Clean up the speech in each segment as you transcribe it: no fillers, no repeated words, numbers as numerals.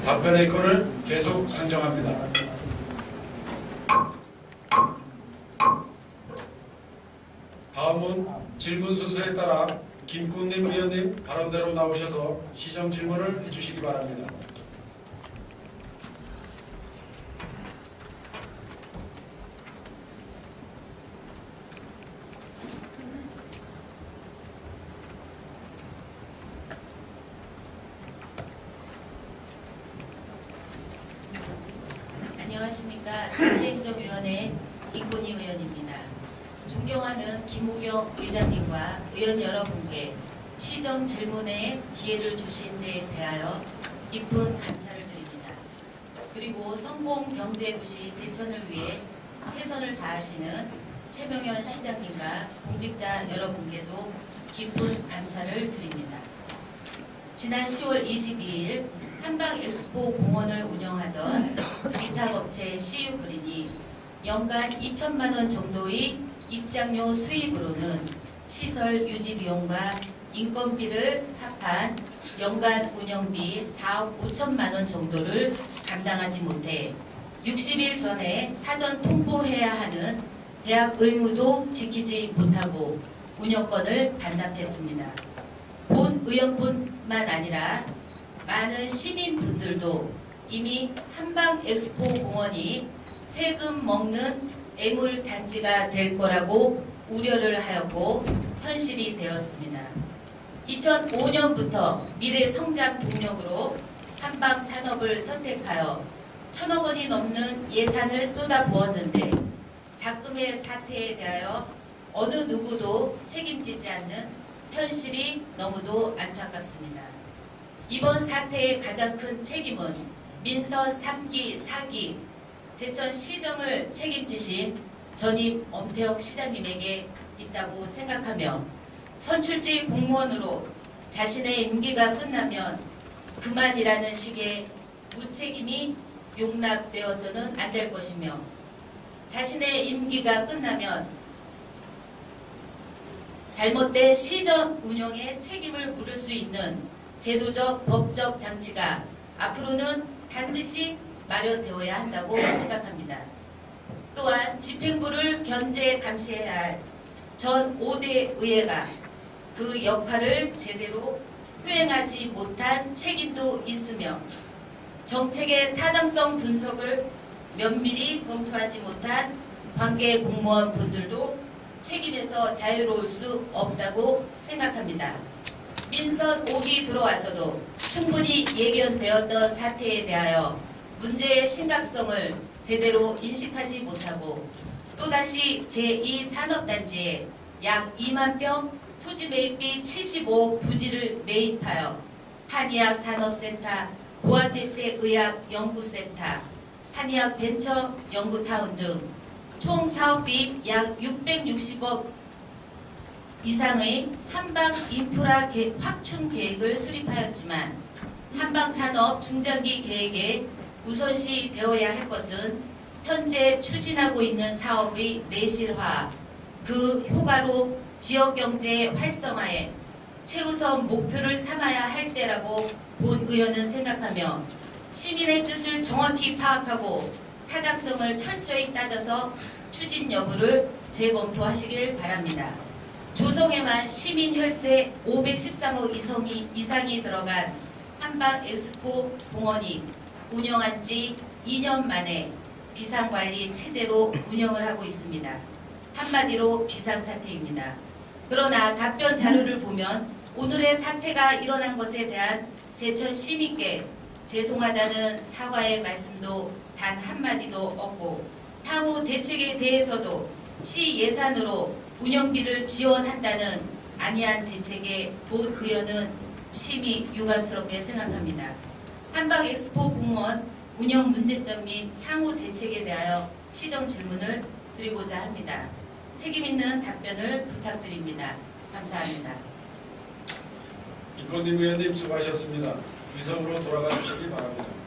답변의 건을 계속 상정합니다. 다음은 질문 순서에 따라 김kun림 의원님 발언대로 나오셔서 시정 질문을 해주시기 바랍니다. 안녕하십니까. 정치행정위원회 김건희 의원입니다. 존경하는 김우경 의장님과 의원 여러분께 시정 질문에 기회를 주신 데 대하여 깊은 감사를 드립니다. 그리고 성공경제도시 제천을 위해 최선을 다하시는 최명현 시장님과 공직자 여러분께도 깊은 감사를 드립니다. 지난 10월 22일 한방엑스포 공원을 운영하던 위탁업체 CU그린이 연간 2천만 원 정도의 입장료 수입으로는 시설 유지 비용과 인건비를 합한 연간 운영비 4억 5천만 원 정도를 감당하지 못해 60일 전에 사전 통보해야 하는 계약 의무도 지키지 못하고 운영권을 반납했습니다. 본 의원뿐만 아니라 많은 시민분들도 이미 한방엑스포 공원이 세금 먹는 애물단지가 될 거라고 우려를 하였고 현실이 되었습니다. 2005년부터 미래성장 동력으로 한방산업을 선택하여 1,000억 원이 넘는 예산을 쏟아부었는데 작금의 사태에 대하여 어느 누구도 책임지지 않는 현실이 너무도 안타깝습니다. 이번 사태의 가장 큰 책임은 민선 3기, 4기 제천시정을 책임지신 전임 엄태영 시장님에게 있다고 생각하며 선출직 공무원으로 자신의 임기가 끝나면 그만이라는 식의 무책임이 용납되어서는 안 될 것이며 자신의 임기가 끝나면 잘못된 시정 운영에 책임을 물을 수 있는 제도적, 법적 장치가 앞으로는 반드시 마련되어야 한다고 생각합니다. 또한 집행부를 견제 감시해야 할 전 5대 의회가 그 역할을 제대로 수행하지 못한 책임도 있으며 정책의 타당성 분석을 면밀히 검토하지 못한 관계 공무원 분들도 책임에서 자유로울 수 없다고 생각합니다. 민선 5기 들어와서도 충분히 예견되었던 사태에 대하여 문제의 심각성을 제대로 인식하지 못하고 또다시 제2산업단지에 약 2만 평 토지 매입비 75억 부지를 매입하여 한의학산업센터, 보안대책의학연구센터, 한의학벤처연구타운 등 총 사업비 약 660억 이상의 한방 인프라 확충 계획을 수립하였지만 한방산업 중장기 계획에 우선시 되어야 할 것은 현재 추진하고 있는 사업의 내실화, 그 효과로 지역경제 활성화에 최우선 목표를 삼아야 할 때라고 본 의원은 생각하며 시민의 뜻을 정확히 파악하고 타당성을 철저히 따져서 추진 여부를 재검토하시길 바랍니다. 조성에만 시민 혈세 513억 이상이 들어간 한방엑스포 공원이 운영한 지 2년 만에 비상관리 체제로 운영을 하고 있습니다. 한마디로 비상사태입니다. 그러나 답변 자료를 보면 오늘의 사태가 일어난 것에 대한 제천 시민께 죄송하다는 사과의 말씀도 단 한마디도 없고 향후 대책에 대해서도 시 예산으로 운영비를 지원한다는 안이한 대책에 본 의원은 심히 유감스럽게 생각합니다. 한방엑스포 공원 운영 문제점 및 향후 대책에 대하여 시정 질문을 드리고자 합니다. 책임있는 답변을 부탁드립니다. 감사합니다. 김건림 의원님 수고하셨습니다. 위성으로 돌아가 주시기 바랍니다.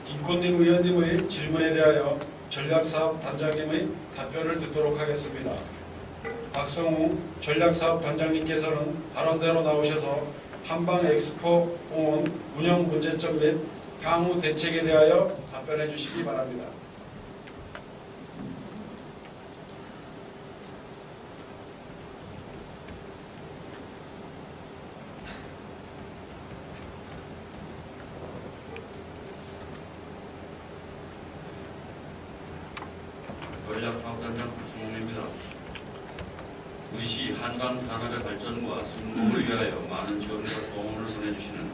김꽃님 의원님의 질문에 대하여 전략사업단장님의 답변을 듣도록 하겠습니다. 박성웅 전략사업단장님께서는 발언대로 나오셔서 한방엑스포공원 운영 문제점 및 향후 대책에 대하여 답변해 주시기 바랍니다. 전략사업단장 박성웅입니다. 우리 시 한강 산업의 발전과 성공을 위하여 많은 지원과 도움을 보내주시는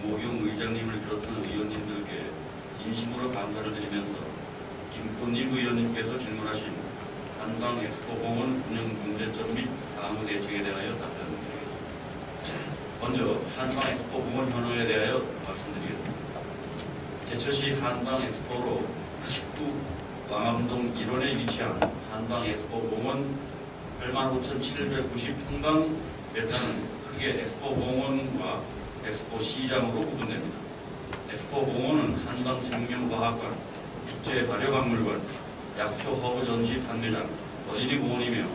모경 의장님을 비롯한 의원님들께 진심으로 감사를 드리면서 김꽃님 의원님께서 질문하신 한강 엑스포공원 운영 문제점 및 향후 대책에 대하여 답변드리겠습니다. 먼저 한강 엑스포공원 현황에 대하여 말씀드리겠습니다. 제천시 한강 엑스포로 19 왕암동 1원에 위치한 한강 엑스포공원 85,790평방미터는 크게 엑스포공원과 엑스포시장으로 구분됩니다. 엑스포공원은 한강생명과학관, 국제발효박물관, 약초허브 전시 판매장, 어린이공원이며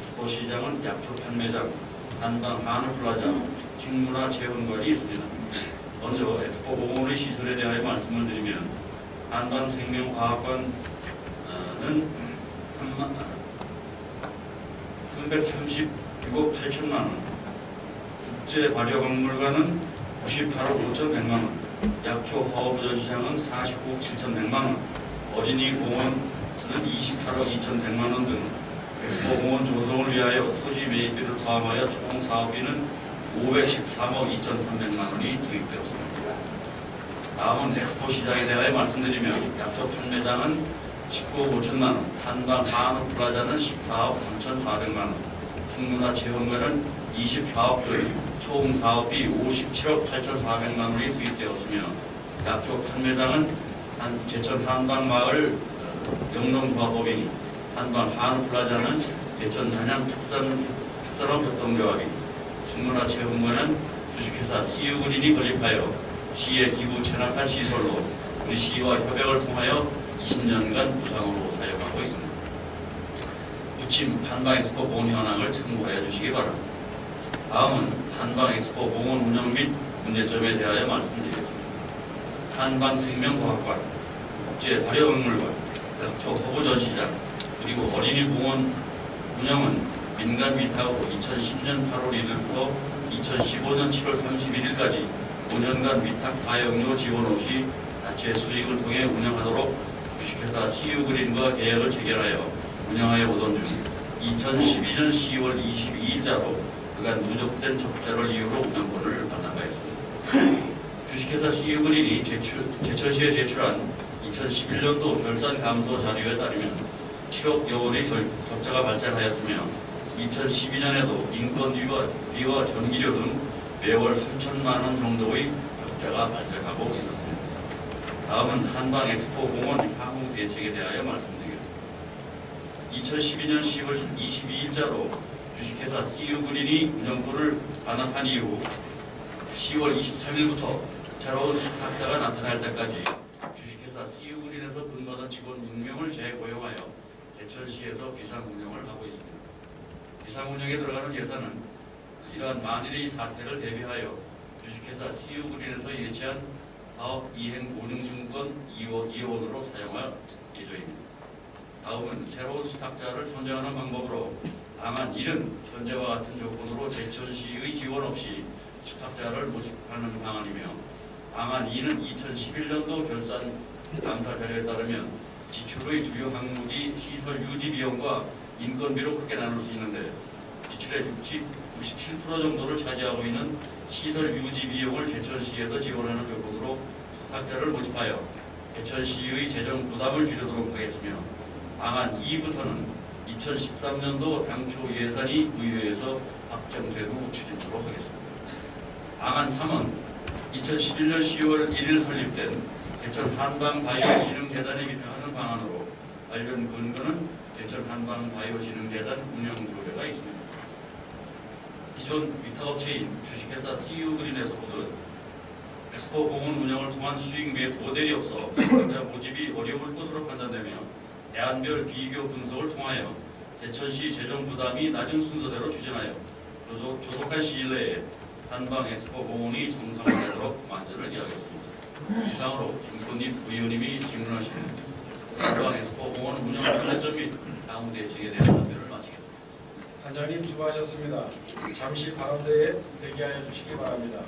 엑스포시장은 약초 판매장, 한강 한우플라자, 식문화체험관이 있습니다. 먼저 엑스포공원의 시설에 대하여 말씀을 드리면 한강생명과학관 는 336억 8천만 원, 국제발효박물관은 98억 5천 100만 원, 약초허브전시장은 49억 7천 100만 원, 어린이공원은 28억 2천 100만 원 등 엑스포공원 조성을 위하여 토지 매입비를 포함하여 총 사업비는 513억 2천 3백만 원이 투입되었습니다. 다음은 엑스포시장에 대하여 말씀드리면 약초 판매장은 19억 5천만 원, 한강 한우플라자는 14억 3,400만 원, 식문화체험관은 24억 원, 총 사업비 57억 8,400만 원이 투입되었으며 약초 판매장은 제천 한강마을 영농조합법인이, 한강 한우플라자는 제천 단양 축산업협동조합이, 식문화체험관은 주식회사 CU그린이 건립하여 시에 기부 체납한 시설로 우리 시와 협약을 통하여 20년간 무상으로 사용하고 있습니다. 부침 한방엑스포 공원 현황을 참고해 주시기 바랍니다. 다음은 한방엑스포 공원 운영 및 문제점에 대하여 말씀드리겠습니다. 한방생명과학관, 국제발효박물관, 약초허브전시장, 그리고 어린이공원 운영은 민간 위탁으로 2010년 8월 1일부터 2015년 7월 31일까지 5년간 위탁 사용료 지원 없이 자체 수익을 통해 운영하도록 주식회사 CU그린과 계약을 체결하여 운영하여 오던 중 2012년 10월 22일자로 그간 누적된 적자를 이유로 운영권을 반납하였습니다. 주식회사 CU그린이 제천시에 제출한 2011년도 결산 감소 자료에 따르면 7억여 원의 적자가 발생하였으며 2012년에도 인건비와 전기료 등 매월 3천만 원 정도의 적자가 발생하고 있었습니다. 다음은 한방엑스포공원 향후 대책에 대하여 말씀드리겠습니다. 2012년 10월 22일자로 주식회사 CU그린이 운영권을 반납한 이후 10월 23일부터 새로운 수탁자가 나타날 때까지 주식회사 CU그린에서 근무하던 직원 6명을 재고용하여 제천시에서 비상운영을 하고 있습니다. 비상운영에 들어가는 예산은 이러한 만일의 사태를 대비하여 주식회사 CU그린에서 예치한 사업 이행 운영증권 2원으로 사용할 예정입니다. 다음은 새로운 수탁자를 선정하는 방법으로 방안 1은 현재와 같은 조건으로 제천시의 지원 없이 수탁자를 모집하는 방안이며, 방안 2는 2011년도 결산 감사 자료에 따르면 지출의 주요 항목이 시설 유지 비용과 인건비로 크게 나눌 수 있는데, 지출의 67% 정도를 차지하고 있는 시설 유지 비용을 제천시에서 지원하는 조건으로 수탁자를 모집하여 제천시의 재정 부담을 줄이도록 하겠으며, 방안 2부터는 2013년도 당초 예산이 의회에서 확정된 후 추진하도록 하겠습니다. 방안 3은 2011년 10월 1일 설립된 제천 한방바이오진흥재단에 위탁하는 방안으로 관련 근거는 제천 한방바이오진흥재단 운영조례가 있습니다. 기존 위탁업체인 주식회사 CU그린에서 보듯 엑스포 공원 운영을 통한 수익 및 모델이 없어 수탁자 모집이 어려울 것으로 판단되며 대안별 비교 분석을 통하여 대천시 재정 부담이 낮은 순서대로 추진하여 조속한 시일 내에 한방 엑스포 공원이 정상화되도록 만전을 기하겠습니다. 이상으로 김건희 의원님이 질문하신 한방 엑스포 공원 운영 문제점 및 향후 대책에 대한 답변을 마치겠습니다. 단장님 수고하셨습니다. 잠시 발언대에 대기하여 주시기 바랍니다.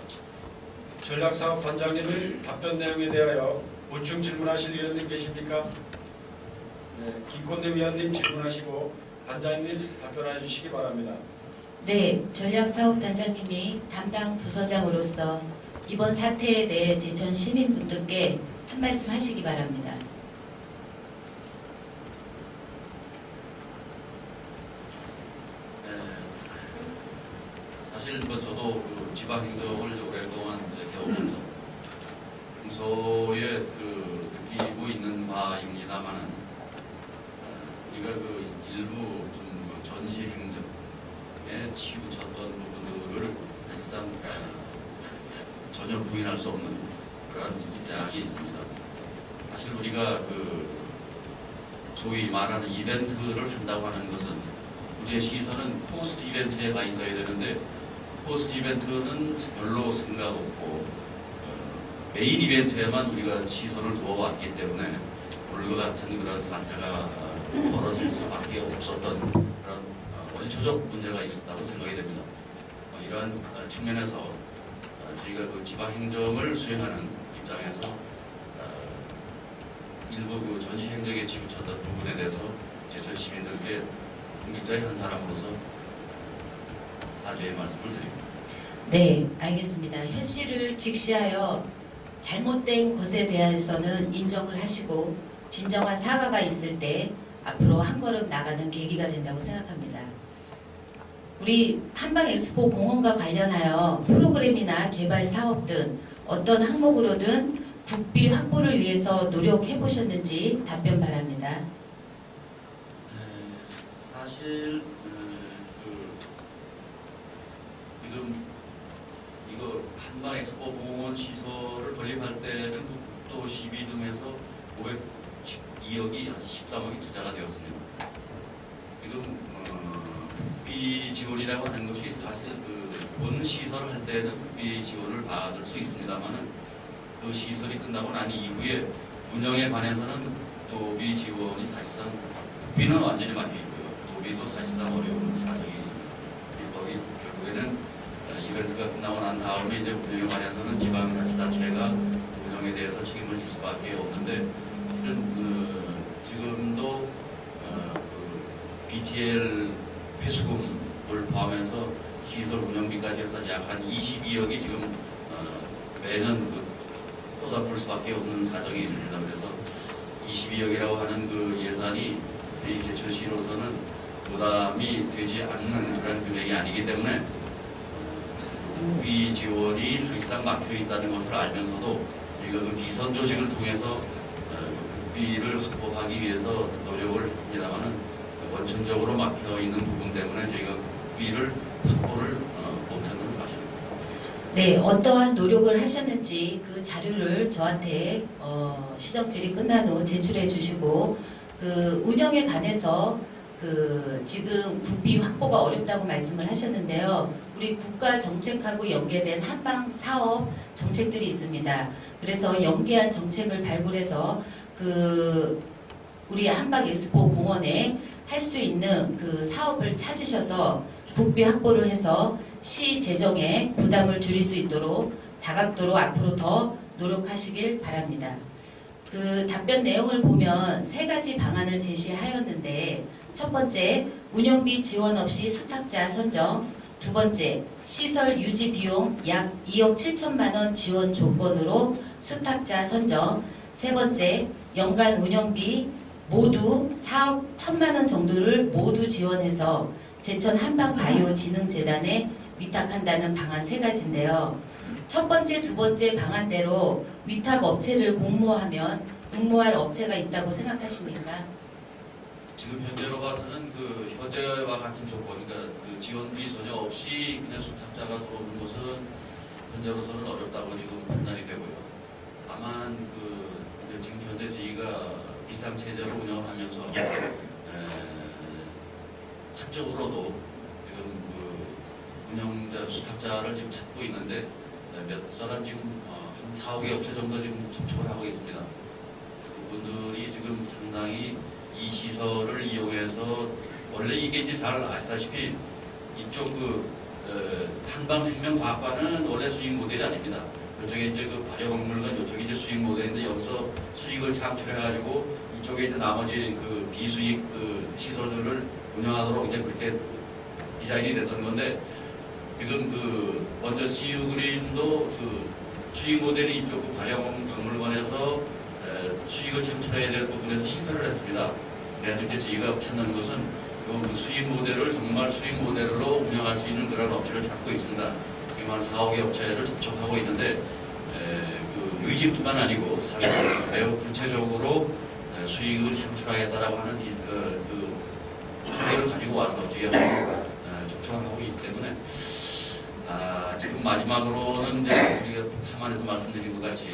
전략사업 단장님의 답변 내용에 대하여 보충 질문하실 위원님 계십니까? 네, 김건희 위원님 질문하시고 단장님 답변해 주시기 바랍니다. 네, 전략사업단장님이 담당 부서장으로서 이번 사태에 대해 제천 시민분들께 한 말씀 하시기 바랍니다. 사실 저도 그 지방 행정을 오랫동안 해오면서 평소에 느끼고 있는 바입니다만은 우리가 그 일부 좀 전시 행정에 치우쳤던 부분들을 사실상 전혀 부인할 수 없는 그런 입장이 있습니다. 사실 우리가 그 소위 말하는 이벤트를 한다고 하는 것은 우리의 시선은 포스트 이벤트에 가 있어야 되는데 포스트 이벤트는 별로 생각 없고 메인 이벤트에만 우리가 시선을 두어왔기 때문에 오늘 같은 그런 사태가 벌어질 수밖에 없었던 그런 원초적 문제가 있었다고 생각이 됩니다. 이러한 측면에서 저희가 그 지방행정을 수행하는 입장에서 일부 그 전시 행정에 치우쳤던 부분에 대해서 제천 시민들께 공직자의 한 사람으로서 사죄의 말씀을 드립니다. 네, 알겠습니다. 현실을 직시하여 잘못된 것에 대해서는 인정을 하시고 진정한 사과가 있을 때 앞으로 한 걸음 나가는 계기가 된다고 생각합니다. 우리 한방 엑스포 공원과 관련하여 프로그램이나 개발 사업 등 어떤 항목으로든 국비 확보를 위해서 노력해 보셨는지 답변 바랍니다. 사실 지금 이거 한방 엑스포 공원 시설을 건립할 때는 그 국도 12 등에서 512억이 13억이 투자가 되었습니다. 지금 국비 지원이라고 하는 것이 사실 본 시설을 할 때는 국비 지원을 받을 수 있습니다만은 그 시설이 끝나고 난 이후에 운영에 관해서는 도비 지원이 사실상 국비는 완전히 맡겨 있고요. 도비도 사실상 어려운 사정이 있습니다. 거기 결국에는 이벤트가 끝나고 난 다음에 이제 운영에 관해서는 지방자치단체가 운영에 대해서 책임을 질 수밖에 없는데 지금도 BTL 폐수금을 포함해서 시설 운영비까지 해서 약 한 22억이 지금 매년 쏟아부을 수밖에 없는 사정이 있습니다. 그래서 22억이라고 하는 그 예산이 제천시로서는 부담이 되지 않는 그런 금액이 아니기 때문에 국비 지원이 사실상 막혀 있다는 것을 알면서도 저희가 그 비선 조직을 통해서 국비를 확보하기 위해서 노력을 했습니다만은 원천적으로 막혀 있는 부분 때문에 저희가 국비를 확보를 못하는 사실입니다. 네, 어떠한 노력을 하셨는지 그 자료를 저한테 시정질이 끝난 후 제출해 주시고 그 운영에 관해서 지금 국비 확보가 어렵다고 말씀을 하셨는데요. 우리 국가 정책하고 연계된 한방 사업 정책들이 있습니다. 그래서 연계한 정책을 발굴해서 우리 한방 엑스포 공원에 할 수 있는 그 사업을 찾으셔서 국비 확보를 해서 시 재정에 부담을 줄일 수 있도록 다각도로 앞으로 더 노력하시길 바랍니다. 그 답변 내용을 보면 3가지 방안을 제시하였는데 첫 번째, 운영비 지원 없이 수탁자 선정. 두 번째, 시설 유지 비용 약 2억 7천만 원 지원 조건으로 수탁자 선정. 세 번째, 연간 운영비 모두 4억 1천만 원 정도를 모두 지원해서 제천 한방바이오진흥재단에 위탁한다는 방안 3가지인데요. 첫 번째, 두 번째 방안대로 위탁 업체를 공모하면 응모할 업체가 있다고 생각하십니까? 지금 현재로 봐서는 그 현재와 같은 조건, 그러니까 그 지원비 전혀 없이 그냥 수탁자가 들어오는 것은 현재로서는 어렵다고 지금 판단이 되고요. 다만 지금 현재 저희가 비상체제로 운영하면서 사적으로도 지금 운영자 수탁자를 지금 찾고 있는데 몇 사람 지금 한 4, 5개 업체 정도 지금 접촉을 하고 있습니다. 그분들이 지금 상당히 이 시설을 이용해서 원래 이게 이제 잘 아시다시피 이쪽 한방생명과학과는 원래 수익 모델이 아닙니다. 이쪽에 이제 발효박물관 이쪽이 이제 수익 모델인데 여기서 수익을 창출해가지고 이쪽에 이제 나머지 비수익 시설들을 운영하도록 이제 그렇게 디자인이 됐던 건데 지금 먼저 CU그린도 수익 모델이 이쪽 발효박물관에서 수익을 창출해야 될 부분에서 실패를 했습니다. 그래서 이제 저희가 찾는 것은 수익 모델을 정말 수익 모델로 운영할 수 있는 그런 업체를 찾고 있습니다. 지금 한 4, 5개 업체를 접촉하고 있는데 의지뿐만 아니고 매우 구체적으로 수익을 창출하겠다라고 하는 계획을 가지고 와서 저희가 접촉하고 있기 때문에 지금 마지막으로는 이제 우리가 상안에서 말씀드린 것 같이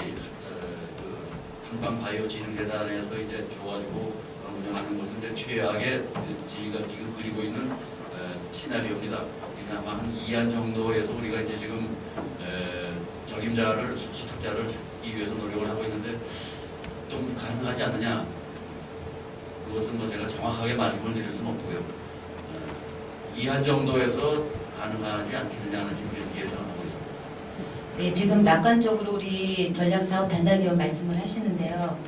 한방바이오 진흥재단에서 이제 줘가지고 운영하는 것은 이제 최악의 저희가 지금 그리고 있는 시나리오입니다. 아마 한 2안 정도에서 우리가 이제 지금 적임자를 수탁자를 찾기 위해서 노력을 하고 있는데 좀 가능하지 않느냐? 그것은 뭐 제가 정확하게 말씀을 드릴 수는 없고요. 2안 정도에서 가능하지 않겠느냐는 지금 예상을 하고 있습니다. 네, 지금 낙관적으로 우리 전략사업단장님 말씀을 하시는데요.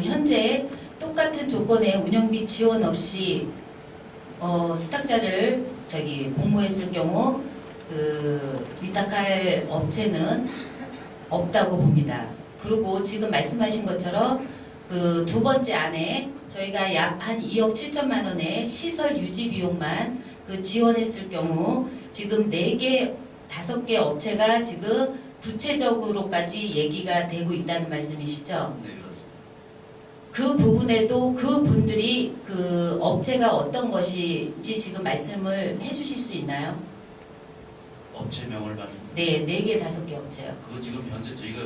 현재 똑같은 조건의 운영비 지원 없이 수탁자를 공모했을 경우 위탁할 업체는 없다고 봅니다. 그리고 지금 말씀하신 것처럼 두 번째 안에 저희가 약 한 2억 7천만 원의 시설 유지 비용만 지원했을 경우 지금 4개, 5개 업체가 지금 구체적으로까지 얘기가 되고 있다는 말씀이시죠? 네, 그렇습니다. 그 부분에도 그 분들이 업체가 어떤 것인지 지금 말씀을 해주실 수 있나요? 업체명을 말씀. 네, 4개, 5개 업체요. 그거 지금 현재 저희가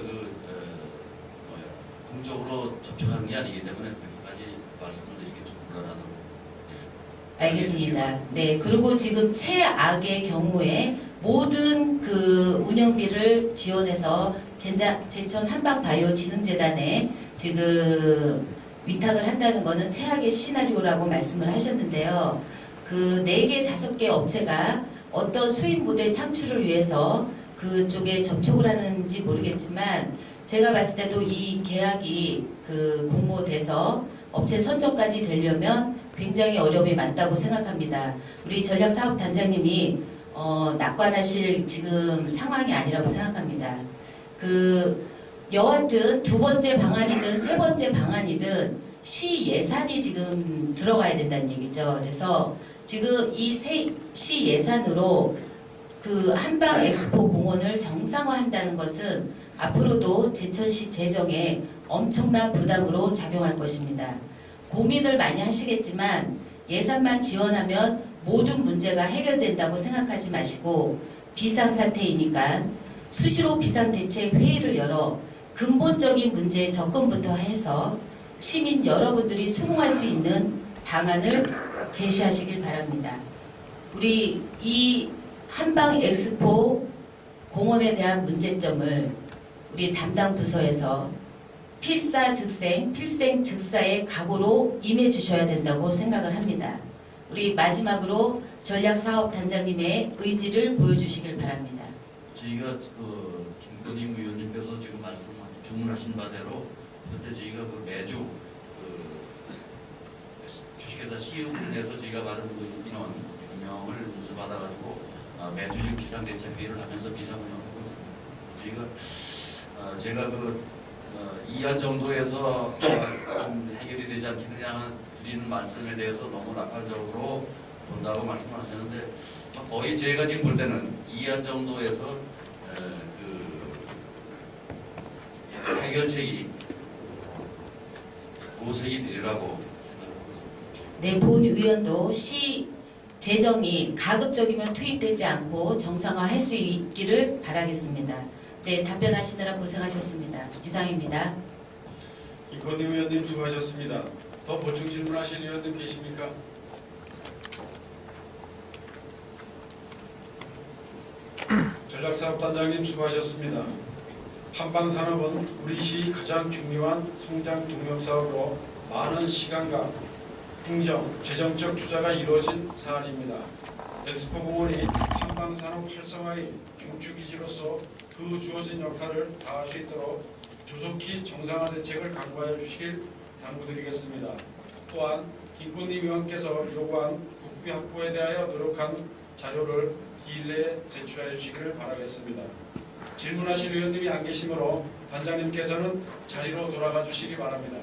공적으로 접촉하는 게 아니기 때문에 그렇게까지 말씀을 드리기 좀 곤란하다고. 알겠습니다. 네, 그리고 지금 최악의 경우에 모든 운영비를 지원해서 제천 한방바이오 진흥재단에 지금 위탁을 한다는 것은 최악의 시나리오라고 말씀을 하셨는데요. 4개, 5개 업체가 어떤 수익 모델 창출을 위해서 그쪽에 접촉을 하는지 모르겠지만 제가 봤을 때도 이 계약이 공모돼서 업체 선정까지 되려면 굉장히 어려움이 많다고 생각합니다. 우리 전략사업단장님이 낙관하실 지금 상황이 아니라고 생각합니다. 여하튼 두 번째 방안이든 세 번째 방안이든 시 예산이 지금 들어가야 된다는 얘기죠. 그래서 지금 이 시 예산으로 한방 엑스포 공원을 정상화한다는 것은 앞으로도 제천시 재정에 엄청난 부담으로 작용할 것입니다. 고민을 많이 하시겠지만 예산만 지원하면 모든 문제가 해결된다고 생각하지 마시고 비상사태이니까 수시로 비상대책회의를 열어 근본적인 문제에 접근부터 해서 시민 여러분들이 수긍할 수 있는 방안을 제시하시길 바랍니다. 우리 이 한방 엑스포 공원에 대한 문제점을 우리 담당 부서에서 필생즉사의 각오로 임해 주셔야 된다고 생각을 합니다. 우리 마지막으로 전략사업단장님의 의지를 보여주시길 바랍니다. 저희가 김건희 의원님께서 지금 주문하신 바대로 현재 저희가 매주 주식회사 CU에서 저희가 받은 인원을 인수받아가지고 매주 지금 비상대책회의를 하면서 비상운영하고 있습니다. 제가 2안 정도에서 좀 해결이 되지 않겠느냐 드리는 말씀에 대해서 너무 낙관적으로 본다고 말씀하셨는데 거의 제가 지금 볼 때는 2안 정도에서 해결책이 모색이 되리라고 생각하고 있습니다. 네, 본 의원도 시 재정이 가급적이면 투입되지 않고 정상화할 수 있기를 바라겠습니다. 네, 답변하시느라 고생하셨습니다. 이상입니다. 이건희 의원님 수고하셨습니다. 더 보충 질문하실 의원님 계십니까? 전략사업단장님 수고하셨습니다. 한방산업은 우리 시 가장 중요한 성장 동력사업으로 많은 시간과 행정, 재정적 투자가 이루어진 사안입니다. 엑스포공원이 한방산업 활성화의 중추기지로서 그 주어진 역할을 다할 수 있도록 조속히 정상화 대책을 강구하여 주시길 당부드리겠습니다. 또한 김건희 의원께서 요구한 국비 확보에 대하여 노력한 자료를 기일 내에 제출하여 주시기를 바라겠습니다. 질문하실 의원님이 안 계시므로 단장님께서는 자리로 돌아가 주시기 바랍니다.